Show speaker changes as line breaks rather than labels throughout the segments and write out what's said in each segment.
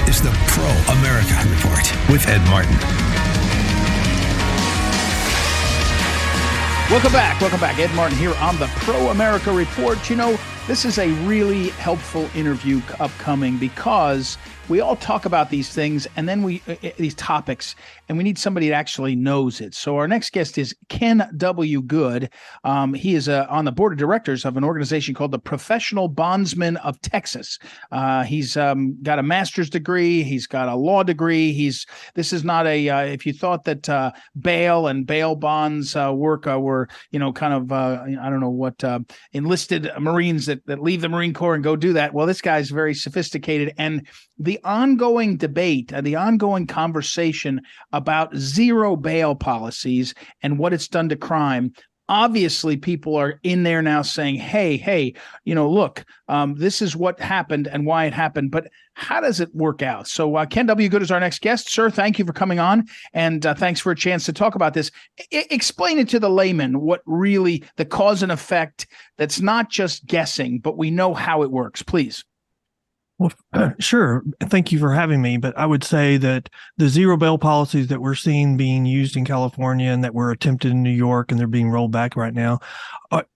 is the Pro America Report with Ed Martin.
Welcome back. Ed Martin here on the Pro America Report. You know, this is a really helpful interview upcoming because we all talk about these things and then these topics, and we need somebody that actually knows it. So our next guest is Ken W. Good. He is on the board of directors of an organization called the Professional Bondsmen of Texas. He's got a master's degree. He's got a law degree. This is not if you thought that bail and bail bonds work were, kind of, I don't know what, enlisted Marines that leave the Marine Corps and go do that. Well, this guy's very sophisticated, and the ongoing debate and the ongoing conversation about zero bail policies and what it's done to crime. Obviously, people are in there now saying, hey, look, this is what happened and why it happened. But how does it work out? So Ken W. Good is our next guest. Sir, thank you for coming on. And thanks for a chance to talk about this. Explain it to the layman, what really the cause and effect that's not just guessing, but we know how it works. Please.
Well, sure. Thank you for having me. But I would say that the zero bail policies that we're seeing being used in California and that were attempted in New York and they're being rolled back right now,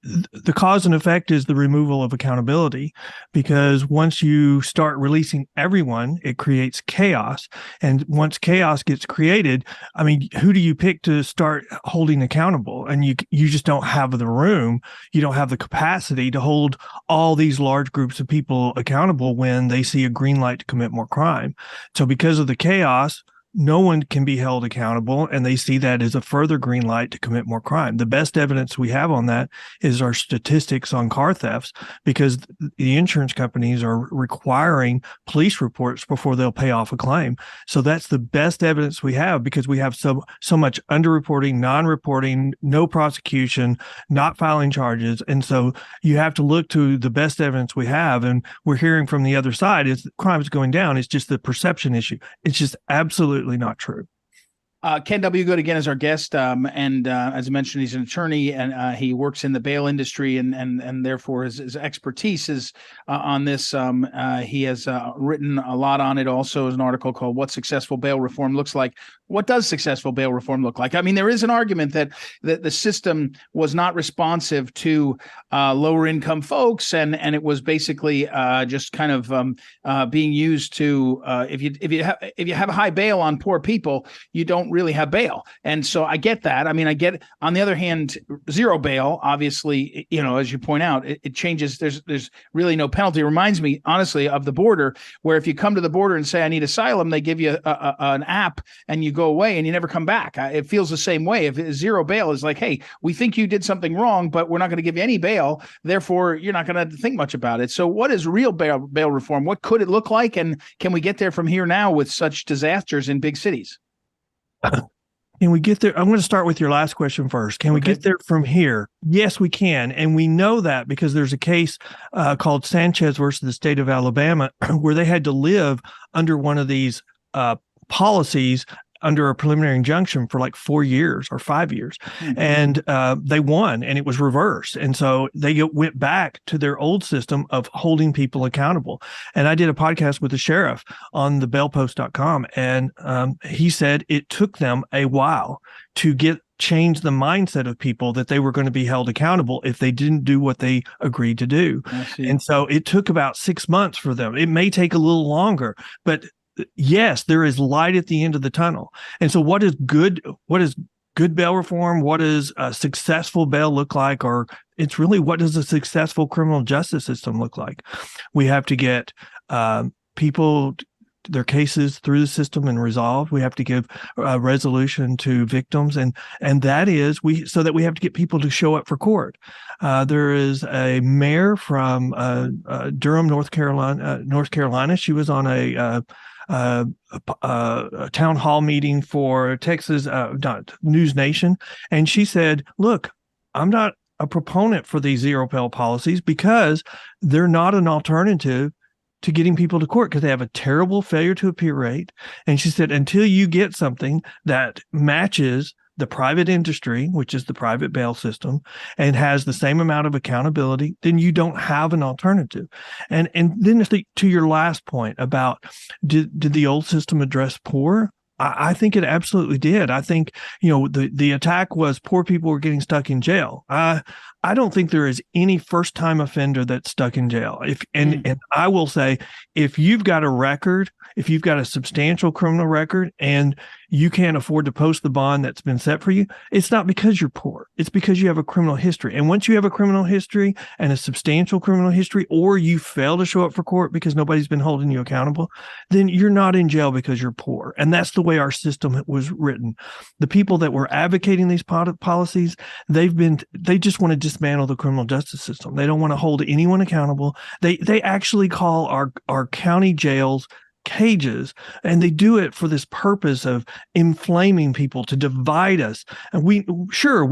the cause and effect is the removal of accountability, because once you start releasing everyone, it creates chaos. And once chaos gets created, I mean, who do you pick to start holding accountable? And you just don't have the room. You don't have the capacity to hold all these large groups of people accountable when they see a green light to commit more crime. So because of the chaos, no one can be held accountable, and they see that as a further green light to commit more crime. The best evidence we have on that is our statistics on car thefts, because the insurance companies are requiring police reports before they'll pay off a claim. So that's the best evidence we have, because we have so much underreporting, non-reporting, no prosecution, not filing charges. And so you have to look to the best evidence we have. And we're hearing from the other side is crime is going down. It's just the perception issue. It's just absolutely not true.
Ken W. Good again is our guest, and as I mentioned, he's an attorney, and he works in the bail industry, and therefore his expertise is on this. He has written a lot on it. Also, is an article called "What Successful Bail Reform Looks Like." What does successful bail reform look like? I mean, there is an argument that the system was not responsive to lower income folks, and it was basically just kind of being used to if you have a high bail on poor people, you don't really have bail. And so I get that. I mean, I get, on the other hand, zero bail, obviously, as you point out, it changes. There's really no penalty. It reminds me, honestly, of the border, where if you come to the border and say, I need asylum, they give you an app and you go away and you never come back. It feels the same way. If zero bail is like, hey, we think you did something wrong, but we're not going to give you any bail. Therefore, you're not going to think much about it. So what is real bail reform? What could it look like? And can we get there from here now with such disasters in big cities?
Can we get there? I'm going to start with your last question first. Can we get there from here? Yes, we can. And we know that because there's a case called Sanchez versus the state of Alabama, where they had to live under one of these policies under a preliminary injunction for like 4 years or 5 years. Mm-hmm. And they won, and it was reversed. And so they went back to their old system of holding people accountable. And I did a podcast with the sheriff on the bailpost.com, and he said it took them a while to change the mindset of people that they were going to be held accountable if they didn't do what they agreed to do. And so it took about 6 months for them. It may take a little longer, but yes, there is light at the end of the tunnel. And so what is good bail reform? What does a successful bail look like? Or it's really, what does a successful criminal justice system look like? We have to get people, their cases through the system and resolved. We have to give resolution to victims. And that is, so that we have to get people to show up for court. There is a mayor from Durham, North Carolina. She was on a town hall meeting for Texas News Nation, and she said, look, I'm not a proponent for these zero bail policies because they're not an alternative to getting people to court, because they have a terrible failure to appear rate. And she said, until you get something that matches the private industry, which is the private bail system, and has the same amount of accountability, then you don't have an alternative. And then to your last point about did the old system address poor? I think it absolutely did. I think, the attack was poor people were getting stuck in jail. I don't think there is any first-time offender that's stuck in jail. And I will say, if you've got a record, if you've got a substantial criminal record and you can't afford to post the bond that's been set for you, it's not because you're poor. It's because you have a criminal history. And once you have a criminal history and a substantial criminal history, or you fail to show up for court because nobody's been holding you accountable, then you're not in jail because you're poor. And that's the way our system was written. The people that were advocating these policies, they just want to dismantle the criminal justice system. They don't want to hold anyone accountable. They actually call our county jails cages, and they do it for this purpose of inflaming people, to divide us. And we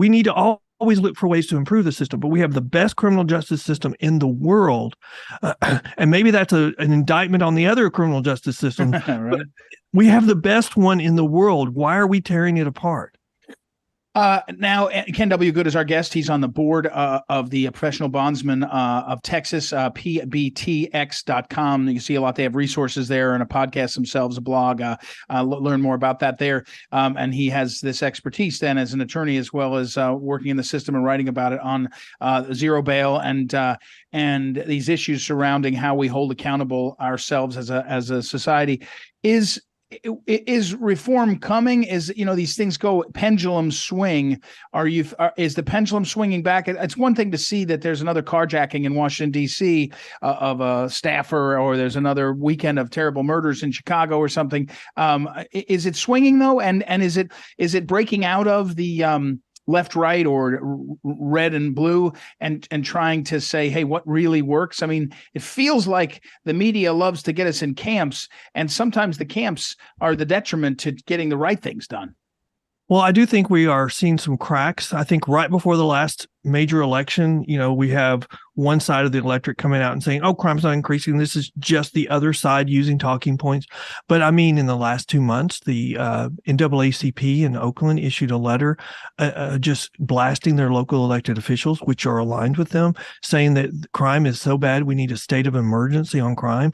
need to always look for ways to improve the system, but we have the best criminal justice system in the world. And maybe that's an indictment on the other criminal justice system.
Right.
But we have the best one in the world. Why are we tearing it apart?
Now, Ken W. Good is our guest. He's on the board of the Professional Bondsmen of Texas, pbtx.com. You can see a lot. They have resources there and a podcast themselves, a blog. Learn more about that there. And he has this expertise then as an attorney, as well as working in the system and writing about it on zero bail and these issues surrounding how we hold accountable ourselves as a society. Is reform coming? These things go pendulum swing. Is the pendulum swinging back? It's one thing to see that there's another carjacking in Washington D.C. Of a staffer, or there's another weekend of terrible murders in Chicago or something. Is it swinging though? And is it breaking out of the left, right, or red and blue, and trying to say, hey, what really works? I mean, it feels like the media loves to get us in camps, and sometimes the camps are the detriment to getting the right things done.
Well, I do think we are seeing some cracks. I think right before the last major election, we have one side of the electorate coming out and saying, oh, crime's not increasing. This is just the other side using talking points. But I mean, in the last 2 months, the NAACP in Oakland issued a letter just blasting their local elected officials, which are aligned with them, saying that crime is so bad, we need a state of emergency on crime.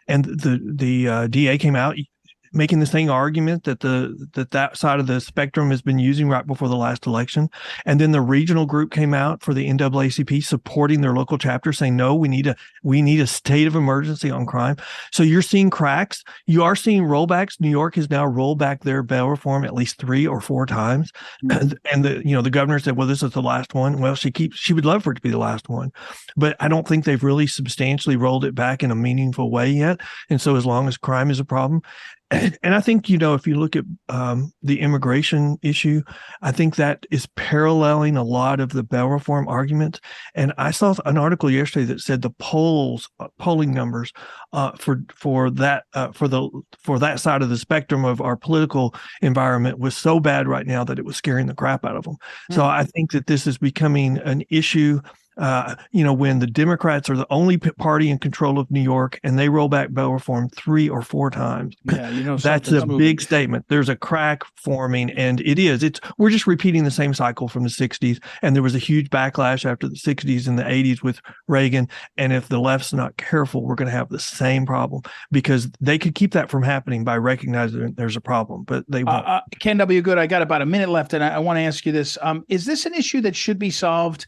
And the DA came out making the same argument that that side of the spectrum has been using right before the last election. And then the regional group came out for the NAACP supporting their local chapter, saying, no, we need a state of emergency on crime. So you're seeing cracks. You are seeing rollbacks. New York has now rolled back their bail reform at least 3 or 4 times. Mm-hmm. And the governor said, well, this is the last one. Well, she would love for it to be the last one, but I don't think they've really substantially rolled it back in a meaningful way yet. And so as long as crime is a problem, and I think, if you look at the immigration issue, I think that is paralleling a lot of the bail reform arguments. And I saw an article yesterday that said the polling numbers for that side of the spectrum of our political environment was so bad right now that it was scaring the crap out of them. Mm-hmm. So I think that this is becoming an issue. When the Democrats are the only party in control of New York and they roll back bail reform 3 or 4 times, that's a big statement. There's a crack forming, and we're just repeating the same cycle from the 60s. And there was a huge backlash after the 60s and the 80s with Reagan. And if the left's not careful, we're going to have the same problem, because they could keep that from happening by recognizing there's a problem, but they won't.
Ken W. Good, I got about a minute left, and I want to ask you this. Is this an issue that should be solved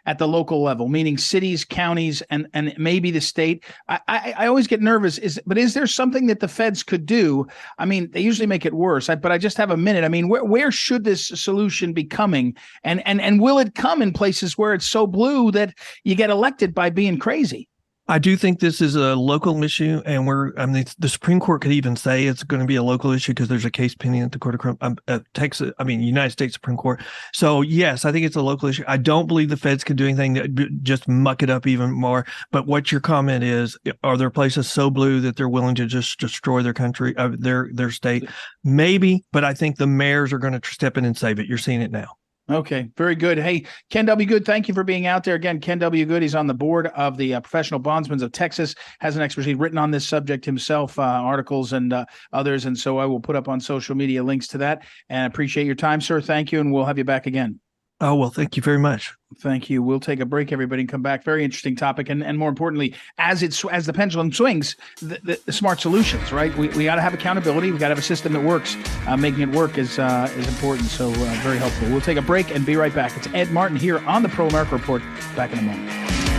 at the local level, meaning cities, counties, and maybe the state? I always get nervous. But is there something that the feds could do? I mean, they usually make it worse, but I just have a minute. I mean, where should this solution be coming? And will it come in places where it's so blue that you get elected by being crazy?
I do think this is a local issue, and the Supreme Court could even say it's going to be a local issue because there's a case pending at the Court of United States Supreme Court. So yes, I think it's a local issue. I don't believe the feds can do anything to just muck it up even more. But what your comment is, are there places so blue that they're willing to just destroy their country, their state? Maybe, but I think the mayors are going to step in and save it. You're seeing it now.
Okay, very good. Hey, Ken W. Good, thank you for being out there. Again, Ken W. Good, he's on the board of the Professional Bondsmen of Texas, has an expertise written on this subject himself, articles and others. And so I will put up on social media links to that. And I appreciate your time, sir. Thank you. And we'll have you back again.
Oh, well, thank you very much.
Thank you. We'll take a break, everybody, and come back. Very interesting topic. And more importantly, as the pendulum swings, the smart solutions, right? We got to have accountability. We got to have a system that works. Making it work is important. So very helpful. We'll take a break and be right back. It's Ed Martin here on the Pro America Report. Back in a moment.